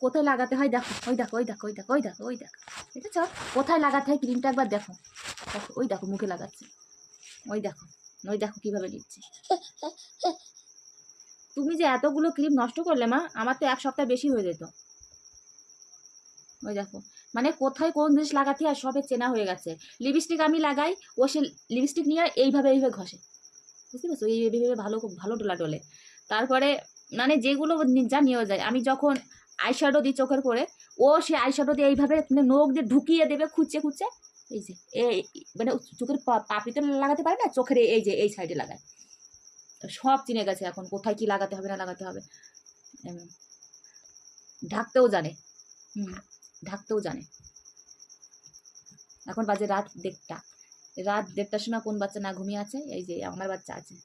কোথায় লাগাতে হয় দেখো, ওই দেখো, ওই দেখো, ওই দেখো, ওই দেখো, ওই দেখো, দেখেছ কোথায় লাগাতে হয় ক্রিমটা একবার দেখো। দেখো ওই দেখো মুখে লাগাচ্ছে, ওই দেখো, ওই দেখো কিভাবে নিচ্ছে। তুমি যে এতগুলো ক্রিম নষ্ট করলে মা, আমার তো 1 সপ্তাহ বেশি হয়ে যেত। ওই দেখো, মানে কোথায় কোন জিনিস লাগাতে হয় সবে চেনা হয়ে গেছে। লিপস্টিক আমি লাগাই, ও সে লিপস্টিক নিয়ে এইভাবে এইভাবে ঘষে, বুঝতে পারছো, এইভাবে ভালো ভালো ডোলা ডোলে। তারপরে মানে যেগুলো যা নিয়ে যায়, আমি যখন আইশ্যাডো দিই চোখের পরে, ও সে আইশ্যাডো দিয়ে এইভাবে নখ দিয়ে ঢুকিয়ে দেবে খুঁজছে খুঁজছে। এই যে এই মানে চোখের পাপড়িতে লাগাতে পারে না, চোখের এই যে এই সাইডে লাগায়। সব চিনে গেছে এখন কোথায় কি লাগাতে হবে না লাগাতে হবে। ঢাকতেও জানে, ঢাকতেও জানে। এখন বাজে রাত 1:30, রাত 1:30টার সময় কোন বাচ্চা না ঘুমিয়ে আছে? এই যে আমার বাচ্চা আছে।